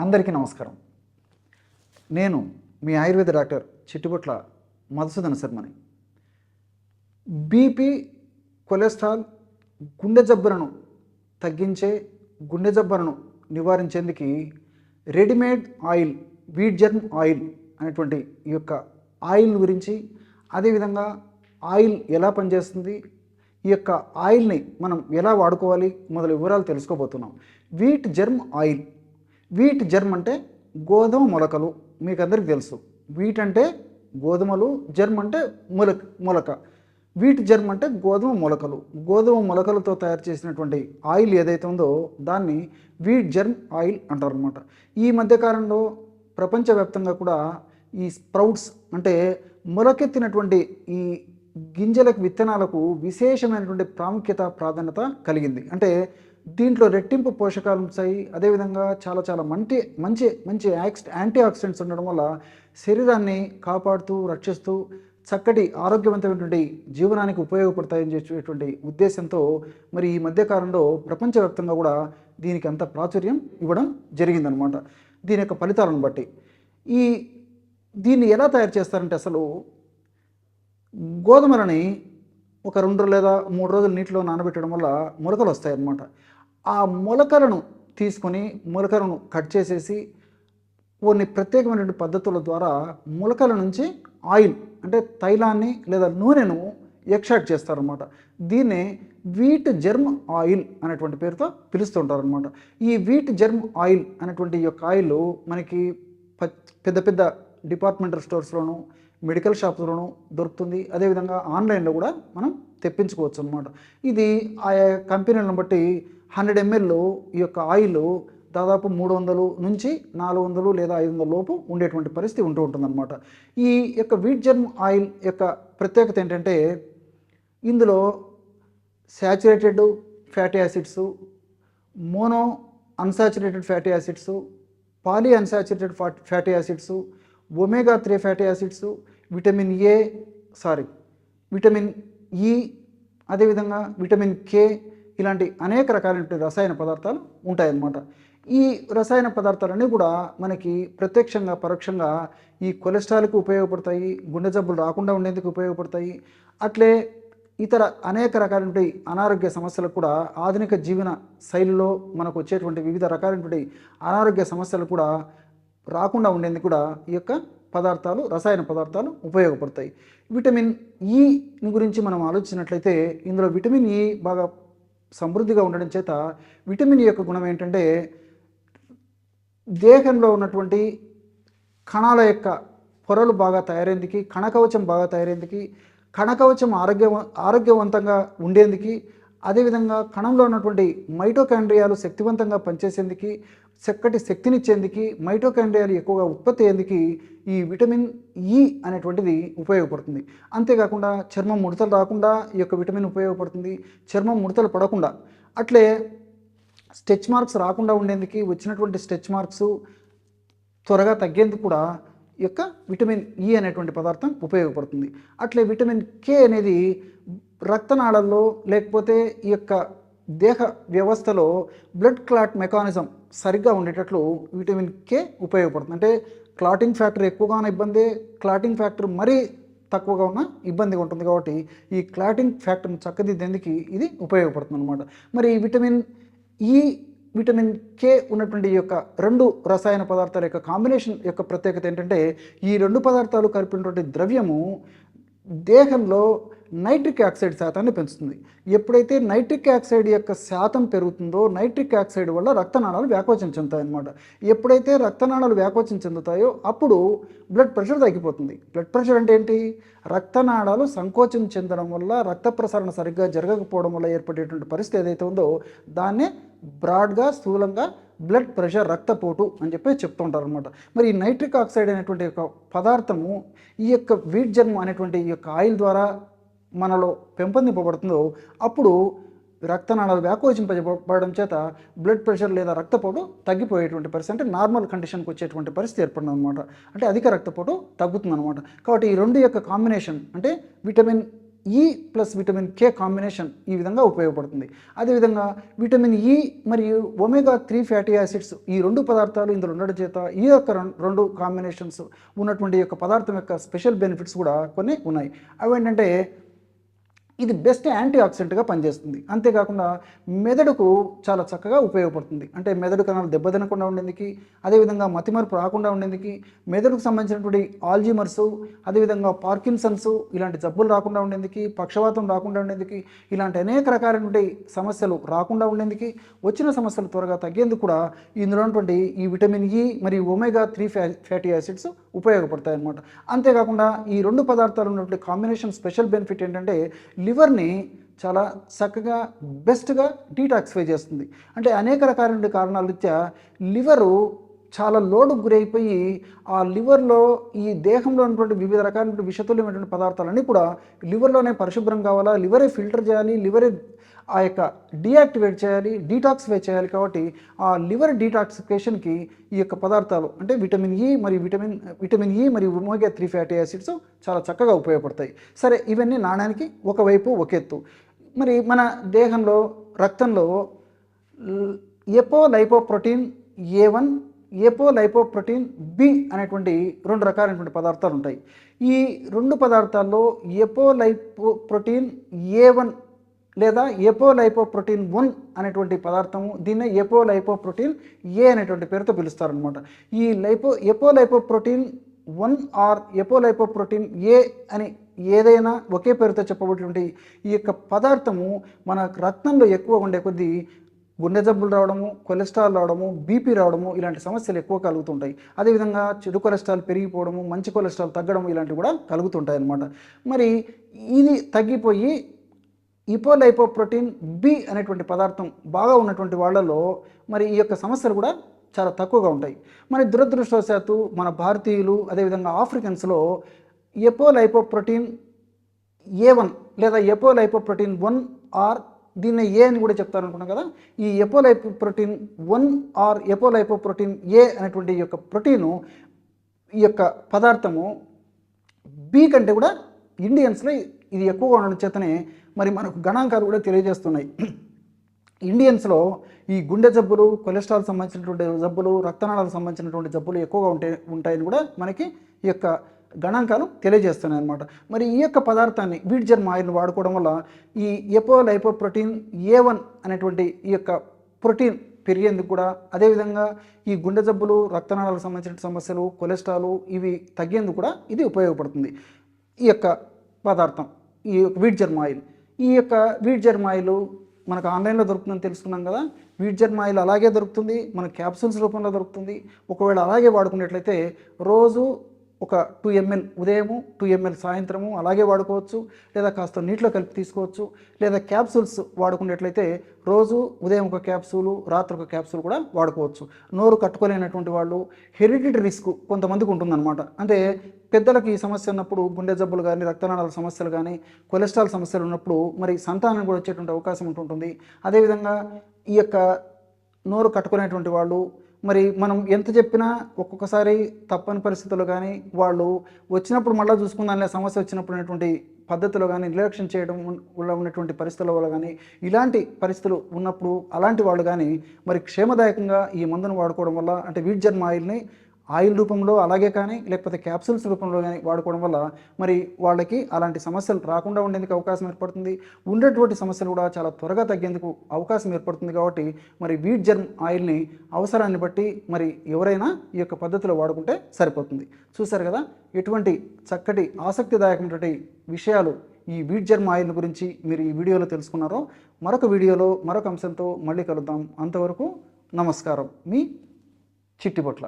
అందరికీ నమస్కారం. నేను మీ ఆయుర్వేద డాక్టర్ చిట్టిబొట్ల మధుసూదన శర్మని. బీపీ, కొలెస్ట్రాల్, గుండె జబ్బులను తగ్గించే, గుండె జబ్బులను నివారించేందుకు readymade oil, wheat germ oil అనేటువంటి ఈ యొక్క ఆయిల్ గురించి, అదేవిధంగా ఆయిల్ ఎలా పనిచేస్తుంది, ఈ యొక్క ఆయిల్ని మనం ఎలా వాడుకోవాలి మొదలు వివరాలు తెలుసుకోబోతున్నాం. Wheat germ oil. Wheat germ అంటే గోధుమ మొలకలు. మీకు అందరికీ తెలుసు, వీట్ అంటే గోధుమలు, జెర్మ్ అంటే మొలక. వీట్ జెర్మ్ అంటే గోధుమ మొలకలు. గోధుమ మొలకలతో తయారు చేసినటువంటి ఆయిల్ ఏదైతే ఉందో దాన్ని వీట్ జెర్మ్ ఆయిల్ అంటారు అనమాట. ఈ మధ్యకాలంలో ప్రపంచవ్యాప్తంగా కూడా ఈ స్ప్రౌట్స్ అంటే మొలకెత్తినటువంటి ఈ గింజలకు, విత్తనాలకు విశేషమైనటువంటి ప్రాధాన్యత కలిగింది. అంటే దీంట్లో రెట్టింపు పోషకాలు ఉంటాయి. అదేవిధంగా చాలా మంచి యాంటీ ఆక్సిడెంట్స్ ఉండడం వల్ల శరీరాన్ని కాపాడుతూ, రక్షిస్తూ చక్కటి ఆరోగ్యవంతమైనటువంటి జీవనానికి ఉపయోగపడతాయని చెప్పేటువంటి ఉద్దేశంతో మరి ఈ మధ్యకాలంలో ప్రపంచవ్యాప్తంగా కూడా దీనికి అంత ప్రాచుర్యం ఇవ్వడం జరిగిందనమాట. దీని యొక్క ఫలితాలను బట్టి దీన్ని ఎలా తయారు చేస్తారంటే, అసలు గోధుమలని ఒక 2 లేదా 3 రోజులు నీటిలో నానబెట్టడం వల్ల మొలకలు వస్తాయి అన్నమాట. ఆ మొలకలను తీసుకొని మొలకలను కట్ చేసేసి కొన్ని ప్రత్యేకమైనటువంటి పద్ధతుల ద్వారా మొలకల నుంచి ఆయిల్ అంటే తైలాన్ని లేదా నూనెను ఎక్స్ట్రాక్ట్ చేస్తారన్నమాట. దీన్నే వీట్ జెర్మ్ ఆయిల్ అనేటువంటి పేరుతో పిలుస్తుంటారనమాట. ఈ వీట్ జెర్మ్ ఆయిల్ అనేటువంటి ఈ యొక్క ఆయిల్ మనకి పెద్ద డిపార్ట్మెంటల్ స్టోర్స్లోను, మెడికల్ షాప్స్లోనూ దొరుకుతుంది. అదేవిధంగా ఆన్లైన్లో కూడా మనం తెప్పించుకోవచ్చు అనమాట. ఇది ఆయా కంపెనీలను బట్టి 100 ml ఈ యొక్క ఆయిల్ దాదాపు 300 నుంచి 400 లేదా 500 లోపు ఉండేటువంటి పరిస్థితి ఉంటుందన్నమాట. ఈ యొక్క వీట్ జెర్మ్ ఆయిల్ యొక్క ప్రత్యేకత ఏంటంటే, ఇందులో saturated fatty acids, mono unsaturated fatty acids, poly unsaturated fatty acids, omega 3 fatty acids, vitamin E, అదేవిధంగా విటమిన్ కే, ఇలాంటి అనేక రకాలైన రసాయన పదార్థాలు ఉంటాయన్నమాట. ఈ రసాయన పదార్థాలన్నీ కూడా మనకి ప్రత్యక్షంగా, పరోక్షంగా ఈ కొలెస్ట్రాల్కి ఉపయోగపడతాయి, గుండె జబ్బులు రాకుండా ఉండేందుకు ఉపయోగపడతాయి. అట్లే ఇతర అనేక రకాలైన అనారోగ్య సమస్యలకు కూడా, ఆధునిక జీవన శైలిలో మనకు వచ్చేటువంటి వివిధ రకాలైనటువంటి అనారోగ్య సమస్యలు కూడా రాకుండా ఉండేందుకు కూడా ఈ యొక్క పదార్థాలు, రసాయన పదార్థాలు ఉపయోగపడతాయి. విటమిన్ ఈ గురించి మనం ఆలోచించినట్లయితే, ఇందులో విటమిన్ ఈ బాగా సమృద్ధిగా ఉండడం చేత విటమిన్ ఈ యొక్క గుణం ఏంటంటే, దేహంలో ఉన్నటువంటి కణాల యొక్క పొరలు బాగా తయారేందుకు, కణకవచం బాగా తయారేందుకు, కణకవచం ఆరోగ్యవంతంగా ఉండేందుకు, అదేవిధంగా కణంలో ఉన్నటువంటి మైటోకాండ్రియాలు శక్తివంతంగా పనిచేసేందుకు, చక్కటి శక్తినిచ్చేందుకు, మైటోకాండ్రియాలు ఎక్కువగా ఉత్పత్తి అయ్యేందుకు ఈ విటమిన్ ఈ అనేటువంటిది ఉపయోగపడుతుంది. అంతేకాకుండా చర్మం ముడతలు రాకుండా ఈ యొక్క విటమిన్ ఉపయోగపడుతుంది. చర్మం ముడతలు పడకుండా, అట్లే స్ట్రెచ్ మార్క్స్ రాకుండా ఉండేందుకు, వచ్చినటువంటి స్ట్రెచ్ మార్క్స్ త్వరగా తగ్గేందుకు కూడా ఈ యొక్క విటమిన్ ఈ అనేటువంటి పదార్థం ఉపయోగపడుతుంది. అట్లే విటమిన్ కే అనేది రక్తనాళాల్లో లేకపోతే ఈ యొక్క దేహ వ్యవస్థలో బ్లడ్ క్లాట్ మెకానిజం సరిగ్గా ఉండేటట్లు విటమిన్ కే ఉపయోగపడుతుంది. అంటే క్లాటింగ్ ఫ్యాక్టర్ ఎక్కువగా ఉన్న ఇబ్బంది, క్లాటింగ్ ఫ్యాక్టర్ మరీ తక్కువగా ఉన్న ఇబ్బందిగా ఉంటుంది. కాబట్టి ఈ క్లాటింగ్ ఫ్యాక్టర్ని చక్కదిద్దేందుకు ఇది ఉపయోగపడుతుంది అనమాట. మరి ఈ విటమిన్ ఈ, విటమిన్ కే ఉన్నటువంటి ఈ యొక్క 2 రసాయన పదార్థాల యొక్క కాంబినేషన్ యొక్క ప్రత్యేకత ఏంటంటే, ఈ 2 పదార్థాలు కలిపినటువంటి ద్రవ్యము దేహంలో నైట్రిక్ ఆక్సైడ్ శాతాన్ని పెంచుతుంది. ఎప్పుడైతే నైట్రిక్ ఆక్సైడ్ యొక్క శాతం పెరుగుతుందో, నైట్రిక్ ఆక్సైడ్ వల్ల రక్తనాళాలు వ్యాకోచం చెందుతాయి అన్నమాట. ఎప్పుడైతే రక్తనాళాలు వ్యాకోచం చెందుతాయో అప్పుడు బ్లడ్ ప్రెషర్ తగ్గిపోతుంది. బ్లడ్ ప్రెషర్ అంటే ఏంటి? రక్తనాళాలు సంకోచం చెందడం వల్ల, రక్త ప్రసరణ సరిగ్గా జరగకపోవడం వల్ల ఏర్పడేటువంటి పరిస్థితి ఏదైతే ఉందో దాన్నే బ్రాడ్గా, స్థూలంగా బ్లడ్ ప్రెషర్, రక్తపోటు అని చెప్పి చెప్తూ ఉంటారు అనమాట. మరి ఈ నైట్రిక్ ఆక్సైడ్ అనేటువంటి యొక్క పదార్థము ఈ యొక్క వీట్ జెర్మ్ అనేటువంటి ఈ యొక్క ఆయిల్ ద్వారా మనలో పెంపొందింపబడుతుందో అప్పుడు రక్తనాళాలు వ్యాకోచింపబడడం చేత బ్లడ్ ప్రెషర్ లేదా రక్తపోటు తగ్గిపోయేటువంటి పరిస్థితి, అంటే నార్మల్ కండిషన్కి వచ్చేటువంటి పరిస్థితి ఏర్పడింది అనమాట. అంటే అధిక రక్తపోటు తగ్గుతుంది అనమాట. కాబట్టి ఈ 2 యొక్క కాంబినేషన్ అంటే vitamin E plus vitamin K combination ఈ విధంగా ఉపయోగపడుతుంది. అదేవిధంగా విటమిన్ ఈ మరియు ఒమేగా 3 ఫ్యాటీ యాసిడ్స్ ఈ రెండు పదార్థాలు ఇందులో ఉండడం చేత ఈ యొక్క రెండు కాంబినేషన్స్ ఉన్నటువంటి యొక్క పదార్థం యొక్క స్పెషల్ బెనిఫిట్స్ కూడా కొన్ని ఉన్నాయి. అవి ఏంటంటే ఇది బెస్ట్ యాంటీ ఆక్సిడెంట్గా పనిచేస్తుంది. అంతేకాకుండా మెదడుకు చాలా చక్కగా ఉపయోగపడుతుంది. అంటే మెదడు కణాలు దెబ్బతినకుండా ఉండేందుకు, అదేవిధంగా మతిమరుపు రాకుండా ఉండేందుకు, మెదడుకు సంబంధించినటువంటి ఆల్జీమర్స్, అదేవిధంగా పార్కిన్సన్స్ ఇలాంటి జబ్బులు రాకుండా ఉండేందుకు, పక్షవాతం రాకుండా ఉండేందుకు, ఇలాంటి అనేక రకాలైనటువంటి సమస్యలు రాకుండా ఉండేందుకు, వచ్చిన సమస్యలు త్వరగా తగ్గేందుకు కూడా ఇందులో ఉన్నటువంటి ఈ విటమిన్ ఈ మరియు ఒమేగా 3 ఫ్యాటీ యాసిడ్స్ ఉపయోగపడతాయి అన్నమాట. అంతేకాకుండా ఈ రెండు పదార్థాలు ఉన్నటువంటి కాంబినేషన్ స్పెషల్ బెనిఫిట్ ఏంటంటే లివర్ని చాలా చక్కగా బెస్ట్గా డీటాక్సిఫై చేస్తుంది. అంటే అనేక రకాలైన కారణాల రీత్యా లివరు చాలా లోడుకు గురైపోయి ఆ లివర్లో ఈ దేహంలో ఉన్నటువంటి వివిధ రకాలైన విషతుల్యమైనటువంటి పదార్థాలన్నీ కూడా లివర్లోనే పరిశుభ్రం కావాలా, లివరే ఫిల్టర్ చేయాలి, లివరే ఆ యొక్క డీయాక్టివేట్ చేయాలి, డీటాక్సిఫై చేయాలి. కాబట్టి ఆ లివర్ డీటాక్సిఫికేషన్కి ఈ యొక్క పదార్థాలు అంటే విటమిన్ ఈ మరియు ఒమేగా 3 ఫ్యాటీ యాసిడ్స్ చాలా చక్కగా ఉపయోగపడతాయి. సరే, ఇవన్నీ నాణానికి ఒకవైపు ఒక ఎత్తు. మరి మన దేహంలో రక్తంలో ఎపోలైపోప్రోటీన్ A1, ఎపోలైపోప్రోటీన్ B అనేటువంటి రెండు రకాలైనటువంటి పదార్థాలు ఉంటాయి. ఈ రెండు పదార్థాల్లో ఎపోలైపోప్రోటీన్ A1 లేదా ఎపోలైపోప్రోటీన్ 1 అనేటువంటి పదార్థము, దీన్నే ఎపోలైపోప్రోటీన్ ఏ అనేటువంటి పేరుతో పిలుస్తారనమాట. ఈ ఎపోలైపోప్రోటీన్ 1 ఆర్ ఎపోలైపోప్రోటీన్ ఏ అని ఏదైనా ఒకే పేరుతో చెప్పబడినటువంటి ఈ యొక్క పదార్థము మన రక్తంలో ఎక్కువ ఉండే కొద్దీ గుండె జబ్బులు రావడము, కొలెస్ట్రాల్ రావడము, బీపీ రావడము ఇలాంటి సమస్యలు ఎక్కువ కలుగుతుంటాయి. అదేవిధంగా చెడు కొలెస్ట్రాల్ పెరిగిపోవడము, మంచి కొలెస్ట్రాల్ తగ్గడము ఇలాంటివి కూడా కలుగుతుంటాయి అన్నమాట. మరి ఇది తగ్గిపోయి ఎపోలైపోప్రోటీన్ B అనేటువంటి పదార్థం బాగా ఉన్నటువంటి వాళ్ళలో మరి ఈ యొక్క సమస్యలు కూడా చాలా తక్కువగా ఉంటాయి. మరి దురదృష్టవశాత్తు మన భారతీయులు అదేవిధంగా ఆఫ్రికన్స్లో ఎపోలైపోప్రోటీన్ A1 లేదా ఎపోలైపోప్రోటీన్ 1 ఆర్ దీన్ని ఏ అని కూడా చెప్తారు అనుకున్నాం కదా. ఈ ఎపోలైపోప్రోటీన్ 1 ఆర్ ఎపోలైపోప్రోటీన్ ఏ అనేటువంటి ఈ యొక్క ప్రోటీను ఈ యొక్క పదార్థము B కంటే కూడా ఇండియన్స్లో ఇది ఎక్కువగా ఉండడం చేతనే మరి మనకు గణాంకాలు కూడా తెలియజేస్తున్నాయి. ఇండియన్స్లో ఈ గుండె జబ్బులు, కొలెస్ట్రాల్ సంబంధించినటువంటి జబ్బులు, రక్తనాళాలకు సంబంధించినటువంటి జబ్బులు ఎక్కువగా ఉంటాయని కూడా మనకి ఈ యొక్క గణాంకాలు తెలియజేస్తున్నాయి అన్నమాట. మరి ఈ యొక్క పదార్థాన్ని వీట్ జెర్మ్ ఆయిల్ని వాడుకోవడం వల్ల ఈ ఎపోలైపోప్రోటీన్ A1 అనేటువంటి ఈ యొక్క ప్రోటీన్ పెరిగేందుకు కూడా, అదేవిధంగా ఈ గుండె జబ్బులు, రక్తనాళాలకు సంబంధించిన సమస్యలు, కొలెస్ట్రాల్ ఇవి తగ్గేందుకు కూడా ఇది ఉపయోగపడుతుంది. ఈ యొక్క పదార్థం ఈ వీట్ జెర్మ్ ఆయిల్, ఈ యొక్క వీట్ జెర్మ్ ఆయిల్ మనకు ఆన్లైన్లో దొరుకుతుందని తెలుసుకున్నాం కదా. వీట్ జెర్మ్ ఆయిల్ అలాగే దొరుకుతుంది, మన క్యాప్సూల్స్ రూపంలో దొరుకుతుంది. ఒకవేళ అలాగే వాడుకున్నట్లయితే రోజు ఒక 2 ml ఉదయము, 2 ml సాయంత్రము అలాగే వాడుకోవచ్చు, లేదా కాస్త నీటిలో కలిపి తీసుకోవచ్చు. లేదా క్యాప్సూల్స్ వాడుకున్నట్లయితే రోజు ఉదయం ఒక క్యాప్సూలు, రాత్రి ఒక క్యాప్సూల్ కూడా వాడుకోవచ్చు. నోరు కట్టుకోలేనటువంటి వాళ్ళు, హెరిడిటరీ రిస్క్ కొంతమందికి ఉంటుందన్నమాట. అంటే పెద్దలకు ఈ సమస్య ఉన్నప్పుడు, గుండె జబ్బులు కానీ, రక్తనాళాల సమస్యలు కానీ, కొలెస్ట్రాల్ సమస్యలు ఉన్నప్పుడు మరి సంతానం కూడా వచ్చేటువంటి అవకాశం ఉంటుంది. అదేవిధంగా ఈ యొక్క నోరు కట్టుకునేటువంటి వాళ్ళు మరి మనం ఎంత చెప్పినా ఒక్కొక్కసారి తప్పని పరిస్థితుల్లో కానీ, వాళ్ళు వచ్చినప్పుడు మళ్ళీ చూసుకుందానిలే సమస్య వచ్చినప్పుడు అనేటువంటి పద్ధతిలో కానీ, నిర్లక్ష్యం చేయడం వల్ల ఉన్నటువంటి పరిస్థితుల వల్ల కానీ, ఇలాంటి పరిస్థితులు ఉన్నప్పుడు అలాంటి వాళ్ళు కానీ మరి క్షేమదాయకంగా ఈ మందును వాడుకోవడం వల్ల, అంటే వీట్ జెర్మ్ ఆయిల్ని ఆయిల్ రూపంలో అలాగే కానీ, లేకపోతే క్యాప్సూల్స్ రూపంలో కానీ వాడుకోవడం వల్ల మరి వాళ్ళకి అలాంటి సమస్యలు రాకుండా ఉండేందుకు అవకాశం ఏర్పడుతుంది. ఉండేటువంటి సమస్యలు కూడా చాలా త్వరగా తగ్గేందుకు అవకాశం ఏర్పడుతుంది. కాబట్టి మరి వీట్ జెర్మ్ ఆయిల్ని అవసరాన్ని బట్టి మరి ఎవరైనా ఈ యొక్క పద్ధతిలో వాడుకుంటే సరిపోతుంది. చూశారు కదా, ఎటువంటి చక్కటి ఆసక్తిదాయకమైనటువంటి విషయాలు ఈ వీట్ జెర్మ్ ఆయిల్ గురించి మీరు ఈ వీడియోలో తెలుసుకున్నారో. మరొక వీడియోలో మరొక అంశంతో మళ్ళీ కలుద్దాం. అంతవరకు నమస్కారం. మీ చిట్టిబొట్ల.